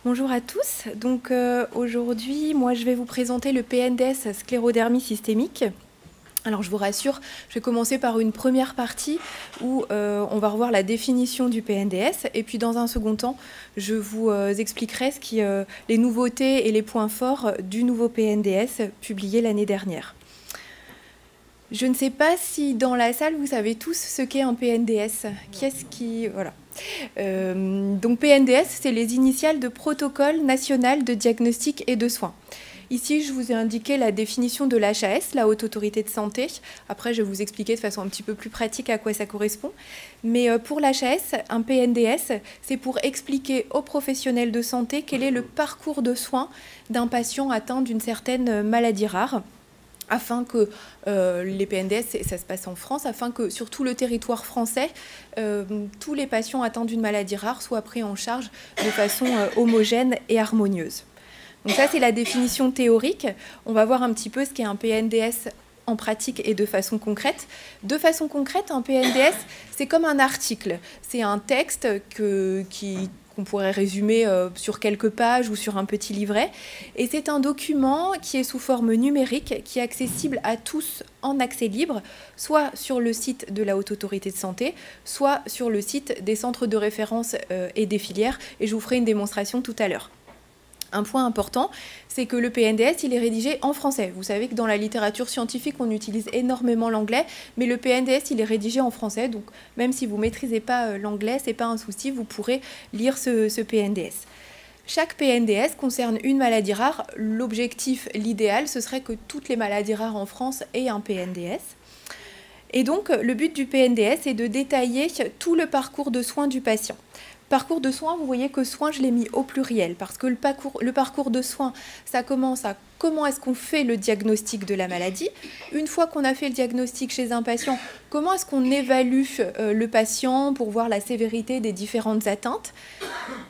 Bonjour à tous. Donc aujourd'hui, moi je vais vous présenter le PNDS sclérodermie systémique. Alors je vous rassure, je vais commencer par une première partie où on va revoir la définition du PNDS et puis dans un second temps, je vous expliquerai les nouveautés et les points forts du nouveau PNDS publié l'année dernière. Je ne sais pas si dans la salle vous savez tous ce qu'est un PNDS. Voilà. Donc PNDS, c'est les initiales de Protocole national de diagnostic et de soins. Ici, je vous ai indiqué la définition de l'HAS, la Haute Autorité de Santé. Après, je vais vous expliquer de façon un petit peu plus pratique à quoi ça correspond. Mais pour l'HAS, un PNDS, c'est pour expliquer aux professionnels de santé quel est le parcours de soins d'un patient atteint d'une certaine maladie rare, afin que les PNDS, ça se passe en France, afin que sur tout le territoire français, tous les patients atteints d'une maladie rare soient pris en charge de façon homogène et harmonieuse. Donc ça, c'est la définition théorique. On va voir un petit peu ce qu'est un PNDS en pratique et de façon concrète. De façon concrète, un PNDS, c'est comme un article. C'est un texte qu'on pourrait résumer sur quelques pages ou sur un petit livret. Et c'est un document qui est sous forme numérique, qui est accessible à tous en accès libre, soit sur le site de la Haute Autorité de Santé, soit sur le site des centres de référence et des filières. Et je vous ferai une démonstration tout à l'heure. Un point important, c'est que le PNDS, il est rédigé en français. Vous savez que dans la littérature scientifique, on utilise énormément l'anglais, mais le PNDS, il est rédigé en français. Donc, même si vous ne maîtrisez pas l'anglais, ce n'est pas un souci, vous pourrez lire ce PNDS. Chaque PNDS concerne une maladie rare. L'objectif, l'idéal, ce serait que toutes les maladies rares en France aient un PNDS. Et donc, le but du PNDS est de détailler tout le parcours de soins du patient. Parcours de soins, vous voyez que soins, je l'ai mis au pluriel, parce que le parcours de soins, ça commence à comment est-ce qu'on fait le diagnostic de la maladie. Une fois qu'on a fait le diagnostic chez un patient, comment est-ce qu'on évalue le patient pour voir la sévérité des différentes atteintes.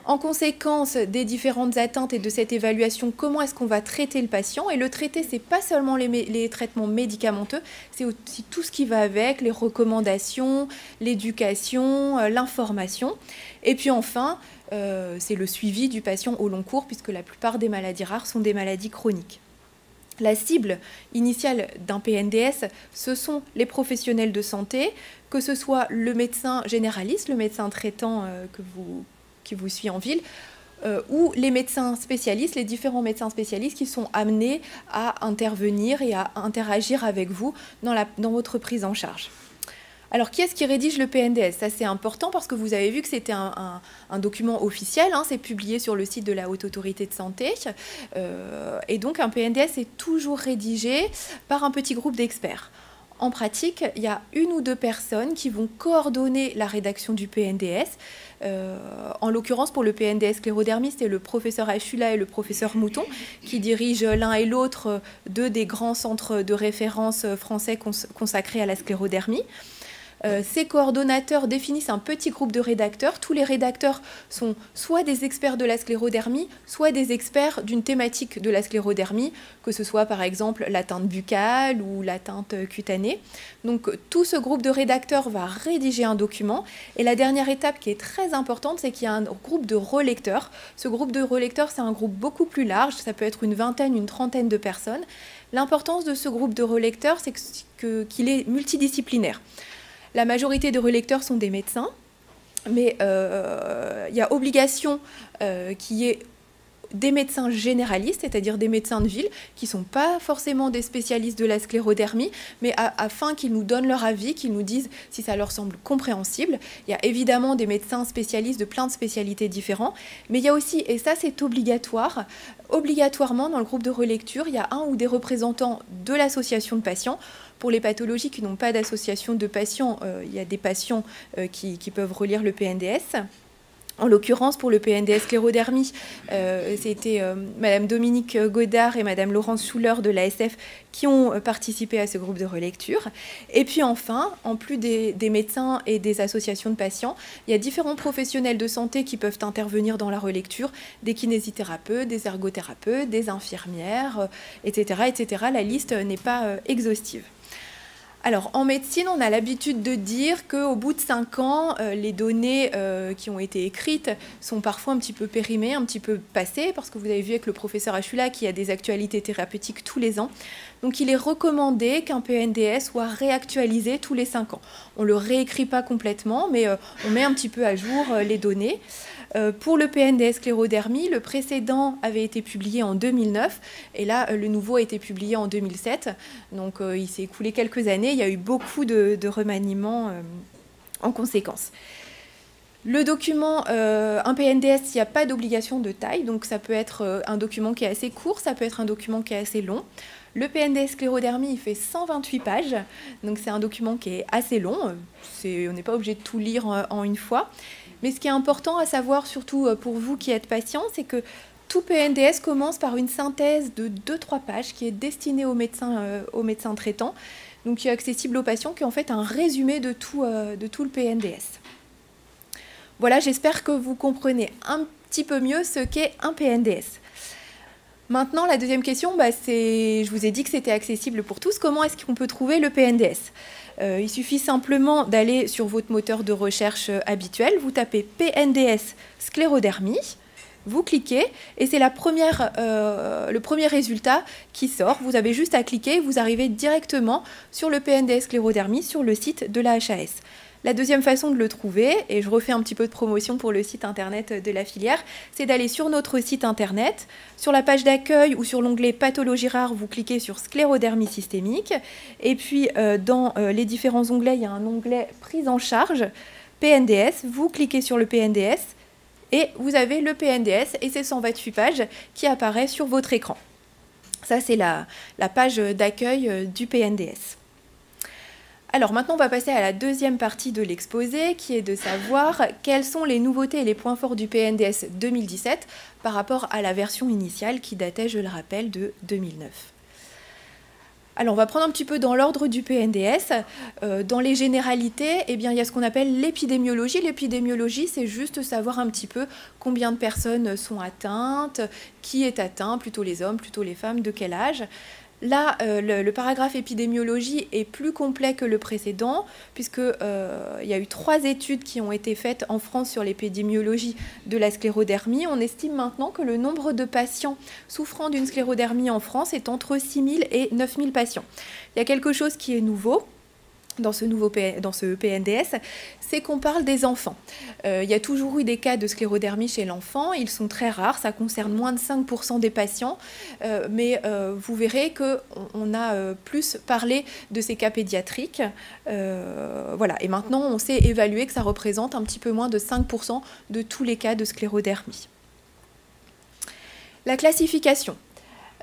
En conséquence des différentes atteintes et de cette évaluation, comment est-ce qu'on va traiter le patient. Et le traiter, ce n'est pas seulement les traitements médicamenteux, c'est aussi tout ce qui va avec, les recommandations, l'éducation, l'information. Et puis enfin, c'est le suivi du patient au long cours, puisque la plupart des maladies rares sont des maladies chroniques. La cible initiale d'un PNDS, ce sont les professionnels de santé, que ce soit le médecin généraliste, le médecin traitant qui vous suit en ville, ou les médecins spécialistes, les différents médecins spécialistes qui sont amenés à intervenir et à interagir avec vous dans votre prise en charge. Alors, qui est-ce qui rédige le PNDS? Ça, c'est important parce que vous avez vu que c'était un document officiel, hein, c'est publié sur le site de la Haute Autorité de Santé. Et donc, un PNDS est toujours rédigé par un petit groupe d'experts. En pratique, il y a une ou deux personnes qui vont coordonner la rédaction du PNDS. En l'occurrence, pour le PNDS sclérodermie, c'est le professeur Achula et le professeur Mouton qui dirigent l'un et l'autre deux des grands centres de référence français consacrés à la sclérodermie. Ces coordonnateurs définissent un petit groupe de rédacteurs. Tous les rédacteurs sont soit des experts de la sclérodermie, soit des experts d'une thématique de la sclérodermie, que ce soit par exemple l'atteinte buccale ou l'atteinte cutanée. Donc tout ce groupe de rédacteurs va rédiger un document. Et la dernière étape qui est très importante, c'est qu'il y a un groupe de relecteurs. Ce groupe de relecteurs, c'est un groupe beaucoup plus large. Ça peut être une vingtaine, une trentaine de personnes. L'importance de ce groupe de relecteurs, c'est qu'il est multidisciplinaire. La majorité des relecteurs sont des médecins, mais il y a obligation qu'il y ait des médecins généralistes, c'est-à-dire des médecins de ville, qui ne sont pas forcément des spécialistes de la sclérodermie, mais afin qu'ils nous donnent leur avis, qu'ils nous disent si ça leur semble compréhensible. Il y a évidemment des médecins spécialistes de plein de spécialités différentes, mais il y a aussi, et ça c'est obligatoire, obligatoirement dans le groupe de relecture, il y a un ou des représentants de l'association de patients. Pour les pathologies qui n'ont pas d'association de patients, il y a des patients qui peuvent relire le PNDS. En l'occurrence, pour le PNDS sclérodermie, c'était Madame Dominique Godard et Madame Laurence Schuller de l'ASF qui ont participé à ce groupe de relecture. Et puis enfin, en plus des médecins et des associations de patients, il y a différents professionnels de santé qui peuvent intervenir dans la relecture, des kinésithérapeutes, des ergothérapeutes, des infirmières, etc., etc. La liste n'est pas exhaustive. Alors, en médecine, on a l'habitude de dire qu'au bout de 5 ans, les données qui ont été écrites sont parfois un petit peu périmées, un petit peu passées, parce que vous avez vu avec le professeur Achula qu'il y a des actualités thérapeutiques tous les ans. Donc, il est recommandé qu'un PNDS soit réactualisé tous les 5 ans. On ne le réécrit pas complètement, mais on met un petit peu à jour les données. Pour le PNDS sclérodermie, le précédent avait été publié en 2009 et là, le nouveau a été publié en 2007. Donc, il s'est écoulé quelques années. Il y a eu beaucoup de remaniements en conséquence. Le document, un PNDS, il n'y a pas d'obligation de taille. Donc, ça peut être un document qui est assez court, ça peut être un document qui est assez long. Le PNDS sclérodermie, il fait 128 pages. Donc, c'est un document qui est assez long. On n'est pas obligé de tout lire en une fois. Mais ce qui est important à savoir, surtout pour vous qui êtes patient, c'est que tout PNDS commence par une synthèse de 2-3 pages qui est destinée aux médecins traitants, donc qui est accessible aux patients, qui est en fait un résumé de tout le PNDS. Voilà, j'espère que vous comprenez un petit peu mieux ce qu'est un PNDS. Maintenant, la deuxième question, je vous ai dit que c'était accessible pour tous. Comment est-ce qu'on peut trouver le PNDS ? Il suffit simplement d'aller sur votre moteur de recherche habituel, vous tapez PNDS sclérodermie, vous cliquez et c'est le premier résultat qui sort. Vous avez juste à cliquer, vous arrivez directement sur le PNDS sclérodermie sur le site de la HAS. La deuxième façon de le trouver, et je refais un petit peu de promotion pour le site internet de la filière, c'est d'aller sur notre site internet, sur la page d'accueil ou sur l'onglet pathologie rare, vous cliquez sur sclérodermie systémique, et puis dans les différents onglets, il y a un onglet prise en charge, PNDS, vous cliquez sur le PNDS, et vous avez le PNDS et ses 128 pages qui apparaissent sur votre écran. Ça, c'est la page d'accueil du PNDS. Alors maintenant, on va passer à la deuxième partie de l'exposé, qui est de savoir quelles sont les nouveautés et les points forts du PNDS 2017 par rapport à la version initiale qui datait, je le rappelle, de 2009. Alors, on va prendre un petit peu dans l'ordre du PNDS. Dans les généralités, il y a ce qu'on appelle l'épidémiologie. L'épidémiologie, c'est juste savoir un petit peu combien de personnes sont atteintes, qui est atteint, plutôt les hommes, plutôt les femmes, de quel âge. Là, le paragraphe épidémiologie est plus complet que le précédent, puisqu'il y a eu 3 études qui ont été faites en France sur l'épidémiologie de la sclérodermie. On estime maintenant que le nombre de patients souffrant d'une sclérodermie en France est entre 6 000 et 9 000 patients. Il y a quelque chose qui est nouveau dans ce PNDS, c'est qu'on parle des enfants. Il y a toujours eu des cas de sclérodermie chez l'enfant, ils sont très rares, ça concerne moins de 5% des patients, mais vous verrez qu'on a plus parlé de ces cas pédiatriques. Voilà. Et maintenant, on sait évaluer que ça représente un petit peu moins de 5% de tous les cas de sclérodermie. La classification.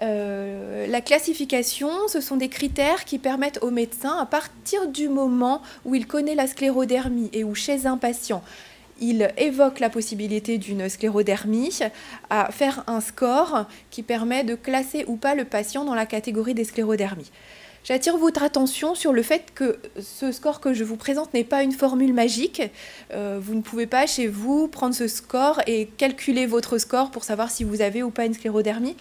La classification, ce sont des critères qui permettent au médecin, à partir du moment où il connaît la sclérodermie et où chez un patient, il évoque la possibilité d'une sclérodermie, à faire un score qui permet de classer ou pas le patient dans la catégorie des sclérodermies. J'attire votre attention sur le fait que ce score que je vous présente n'est pas une formule magique. Vous ne pouvez pas chez vous prendre ce score et calculer votre score pour savoir si vous avez ou pas une sclérodermie.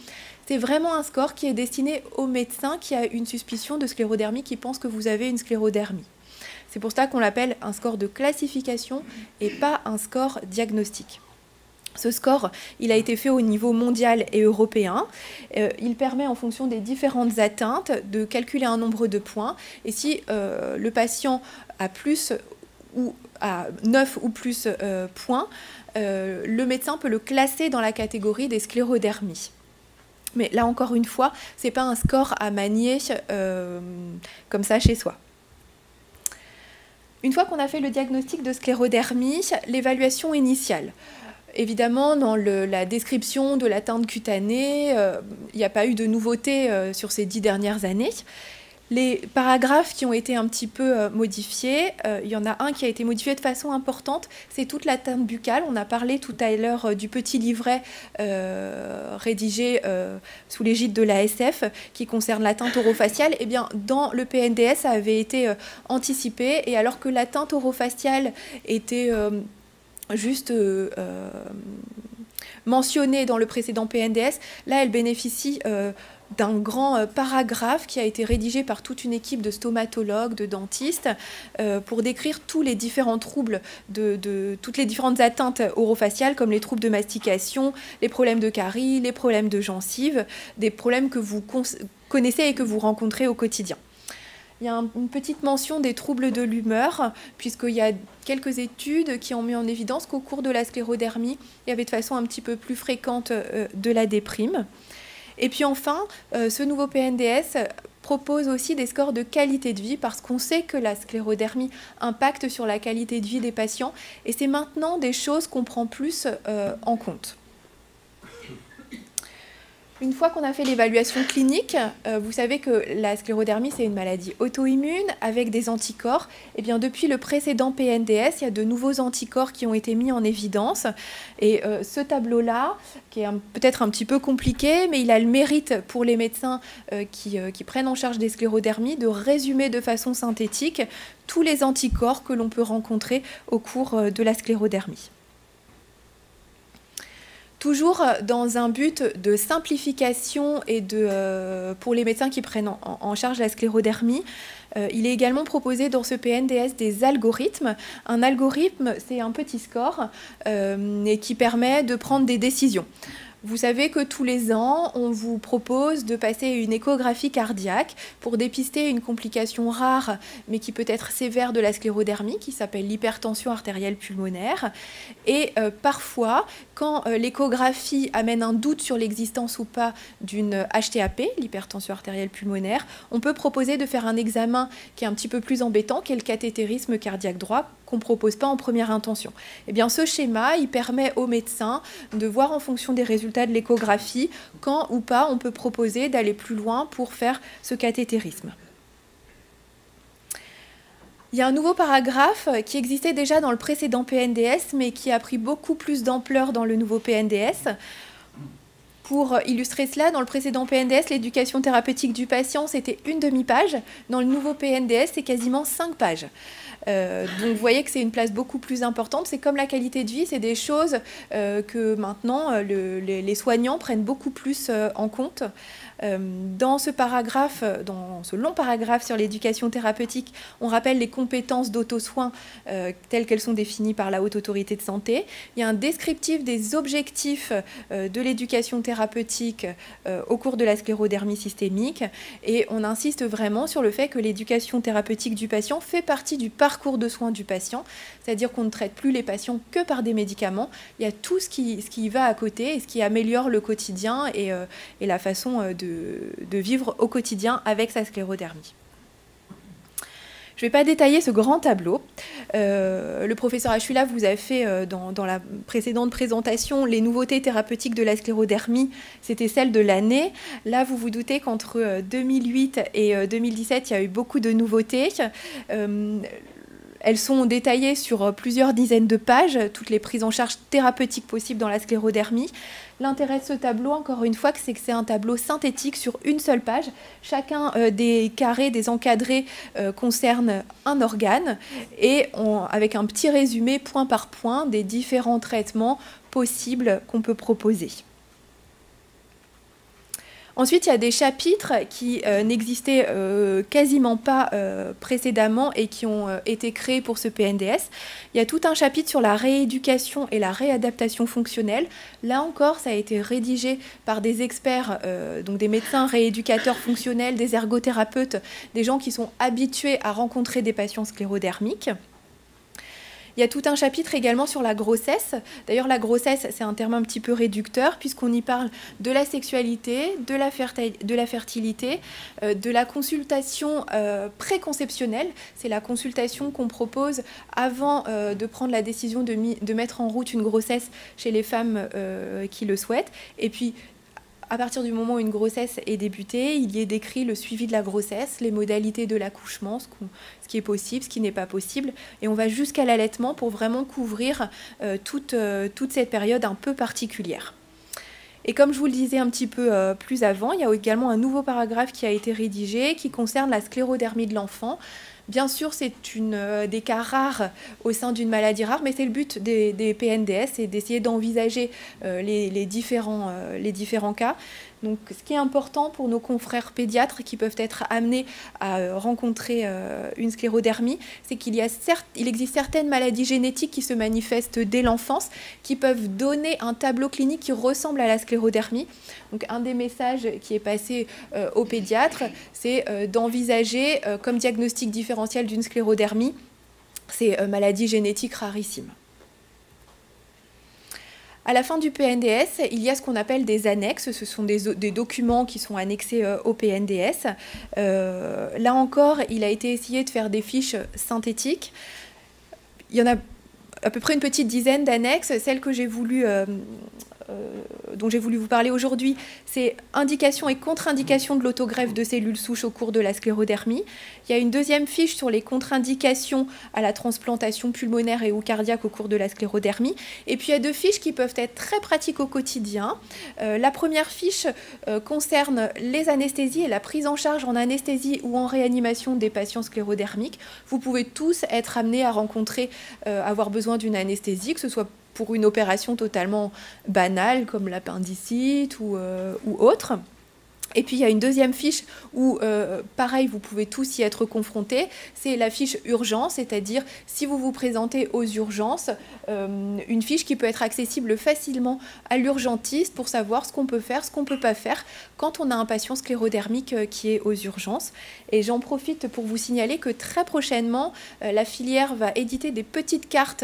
C'est vraiment un score qui est destiné au médecin qui a une suspicion de sclérodermie, qui pense que vous avez une sclérodermie. C'est pour ça qu'on l'appelle un score de classification et pas un score diagnostique. Ce score, il a été fait au niveau mondial et européen. Il permet, en fonction des différentes atteintes, de calculer un nombre de points. Et si le patient a plus ou à 9 ou plus points, le médecin peut le classer dans la catégorie des sclérodermies. Mais là, encore une fois, ce n'est pas un score à manier comme ça chez soi. Une fois qu'on a fait le diagnostic de sclérodermie, l'évaluation initiale. Évidemment, dans la description de l'atteinte cutanée, il n'y a pas eu de nouveauté sur ces 10 dernières années. Les paragraphes qui ont été un petit peu modifiés, il y en a un qui a été modifié de façon importante, c'est toute l'atteinte buccale. On a parlé tout à l'heure du petit livret rédigé sous l'égide de l'ASF qui concerne l'atteinte orofaciale. Eh bien, dans le PNDS, ça avait été anticipé, et alors que l'atteinte orofaciale était juste mentionnée dans le précédent PNDS, là, elle bénéficie d'un grand paragraphe qui a été rédigé par toute une équipe de stomatologues, de dentistes, pour décrire tous les différents troubles, toutes les différentes atteintes orofaciales, comme les troubles de mastication, les problèmes de carie, les problèmes de gencives, des problèmes que vous connaissez et que vous rencontrez au quotidien. Il y a une petite mention des troubles de l'humeur, puisqu'il y a quelques études qui ont mis en évidence qu'au cours de la sclérodermie, il y avait de façon un petit peu plus fréquente de la déprime. Et puis enfin, ce nouveau PNDS propose aussi des scores de qualité de vie, parce qu'on sait que la sclérodermie impacte sur la qualité de vie des patients, et c'est maintenant des choses qu'on prend plus en compte. Une fois qu'on a fait l'évaluation clinique, vous savez que la sclérodermie, c'est une maladie auto-immune avec des anticorps. Et bien, depuis le précédent PNDS, il y a de nouveaux anticorps qui ont été mis en évidence. Et ce tableau-là, qui est peut-être un petit peu compliqué, mais il a le mérite pour les médecins qui prennent en charge des sclérodermies de résumer de façon synthétique tous les anticorps que l'on peut rencontrer au cours de la sclérodermie. Toujours dans un but de simplification et pour les médecins qui prennent en charge la sclérodermie, il est également proposé dans ce PNDS des algorithmes. Un algorithme, c'est un petit score et qui permet de prendre des décisions. Vous savez que tous les ans, on vous propose de passer une échographie cardiaque pour dépister une complication rare, mais qui peut être sévère de la sclérodermie, qui s'appelle l'hypertension artérielle pulmonaire. Et parfois, quand l'échographie amène un doute sur l'existence ou pas d'une HTAP, l'hypertension artérielle pulmonaire, on peut proposer de faire un examen qui est un petit peu plus embêtant, qui est le cathétérisme cardiaque droit, qu'on ne propose pas en première intention. Eh bien, ce schéma, il permet aux médecins de voir en fonction des résultats de l'échographie quand ou pas on peut proposer d'aller plus loin pour faire ce cathétérisme. Il y a un nouveau paragraphe qui existait déjà dans le précédent PNDS, mais qui a pris beaucoup plus d'ampleur dans le nouveau PNDS. Pour illustrer cela, dans le précédent PNDS, l'éducation thérapeutique du patient, c'était une demi-page. Dans le nouveau PNDS, c'est quasiment 5 pages. Donc vous voyez que c'est une place beaucoup plus importante. C'est comme la qualité de vie, c'est des choses que maintenant les soignants prennent beaucoup plus en compte. Dans ce paragraphe, dans ce long paragraphe sur l'éducation thérapeutique, on rappelle les compétences d'auto-soin telles qu'elles sont définies par la Haute Autorité de Santé. Il y a un descriptif des objectifs de l'éducation thérapeutique au cours de la sclérodermie systémique, et on insiste vraiment sur le fait que l'éducation thérapeutique du patient fait partie du parcours de soins du patient, c'est-à-dire qu'on ne traite plus les patients que par des médicaments. Il y a tout ce qui va à côté et ce qui améliore le quotidien et la façon de vivre au quotidien avec sa sclérodermie. Je ne vais pas détailler ce grand tableau. Le professeur Achula vous a fait, dans la précédente présentation, les nouveautés thérapeutiques de la sclérodermie. C'était celle de l'année. Là, vous vous doutez qu'entre 2008 et 2017, il y a eu beaucoup de nouveautés. Elles sont détaillées sur plusieurs dizaines de pages, toutes les prises en charge thérapeutiques possibles dans la sclérodermie. L'intérêt de ce tableau, encore une fois, c'est que c'est un tableau synthétique sur une seule page. Chacun des carrés, des encadrés, concerne un organe, et avec un petit résumé point par point des différents traitements possibles qu'on peut proposer. Ensuite, il y a des chapitres qui n'existaient quasiment pas précédemment et qui ont été créés pour ce PNDS. Il y a tout un chapitre sur la rééducation et la réadaptation fonctionnelle. Là encore, ça a été rédigé par des experts, donc des médecins rééducateurs fonctionnels, des ergothérapeutes, des gens qui sont habitués à rencontrer des patients sclérodermiques. Il y a tout un chapitre également sur la grossesse. D'ailleurs, la grossesse, c'est un terme un petit peu réducteur, puisqu'on y parle de la sexualité, de la fertilité, de la consultation préconceptionnelle. C'est la consultation qu'on propose avant de prendre la décision de mettre en route une grossesse chez les femmes qui le souhaitent. Et puis, à partir du moment où une grossesse est débutée, il y est décrit le suivi de la grossesse, les modalités de l'accouchement, ce qui est possible, ce qui n'est pas possible. Et on va jusqu'à l'allaitement pour vraiment couvrir toute cette période un peu particulière. Et comme je vous le disais un petit peu plus avant, il y a également un nouveau paragraphe qui a été rédigé qui concerne la sclérodermie de l'enfant. Bien sûr, c'est des cas rares au sein d'une maladie rare, mais c'est le but des PNDS, c'est d'essayer d'envisager les différents cas. Donc, ce qui est important pour nos confrères pédiatres qui peuvent être amenés à rencontrer une sclérodermie, c'est qu'il existe certaines maladies génétiques qui se manifestent dès l'enfance, qui peuvent donner un tableau clinique qui ressemble à la sclérodermie. Donc, un des messages qui est passé aux pédiatres, c'est d'envisager comme diagnostic différentiel d'une sclérodermie ces maladies génétiques rarissimes. À la fin du PNDS, il y a ce qu'on appelle des annexes. Ce sont des documents qui sont annexés au PNDS. Là encore, il a été essayé de faire des fiches synthétiques. Il y en a à peu près une petite dizaine d'annexes. Celle que dont j'ai voulu vous parler aujourd'hui, c'est indication et contre-indication de l'autogreffe de cellules souches au cours de la sclérodermie. Il y a une deuxième fiche sur les contre-indications à la transplantation pulmonaire et ou cardiaque au cours de la sclérodermie. Et puis il y a deux fiches qui peuvent être très pratiques au quotidien. La première fiche concerne les anesthésies et la prise en charge en anesthésie ou en réanimation des patients sclérodermiques. Vous pouvez tous être amenés à avoir besoin d'une anesthésie, que ce soit pour une opération totalement banale comme l'appendicite ou autre. Et puis il y a une deuxième fiche où, pareil, vous pouvez tous y être confrontés. C'est la fiche urgence, c'est-à-dire si vous vous présentez aux urgences, une fiche qui peut être accessible facilement à l'urgentiste pour savoir ce qu'on peut faire, ce qu'on ne peut pas faire quand on a un patient sclérodermique qui est aux urgences. Et j'en profite pour vous signaler que très prochainement, la filière va éditer des petites cartes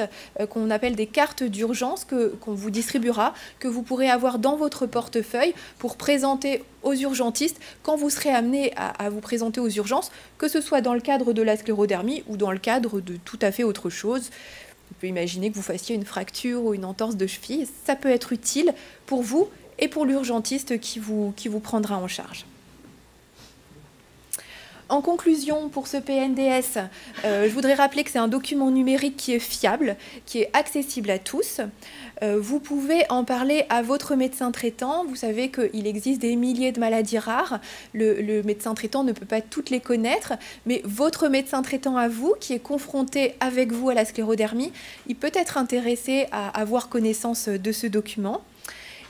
qu'on appelle des cartes d'urgence qu'on vous distribuera, que vous pourrez avoir dans votre portefeuille pour présenter aux urgentistes quand vous serez amené à vous présenter aux urgences, que ce soit dans le cadre de la sclérodermie ou dans le cadre de tout à fait autre chose. Vous pouvez imaginer que vous fassiez une fracture ou une entorse de cheville. Ça peut être utile pour vous et pour l'urgentiste qui vous prendra en charge. En conclusion, pour ce PNDS, je voudrais rappeler que c'est un document numérique qui est fiable, qui est accessible à tous. Vous pouvez en parler à votre médecin traitant. Vous savez qu'il existe des milliers de maladies rares. Le médecin traitant ne peut pas toutes les connaître, mais votre médecin traitant à vous, qui est confronté avec vous à la sclérodermie, il peut être intéressé à avoir connaissance de ce document.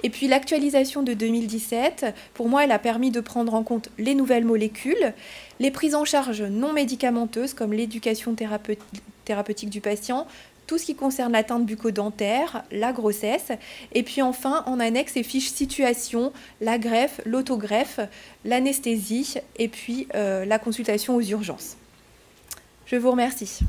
Et puis l'actualisation de 2017, pour moi, elle a permis de prendre en compte les nouvelles molécules, les prises en charge non médicamenteuses comme l'éducation thérapeutique du patient, tout ce qui concerne l'atteinte bucco-dentaire, la grossesse, et puis enfin, en annexe, les fiches situation, la greffe, l'autogreffe, l'anesthésie, et puis la consultation aux urgences. Je vous remercie.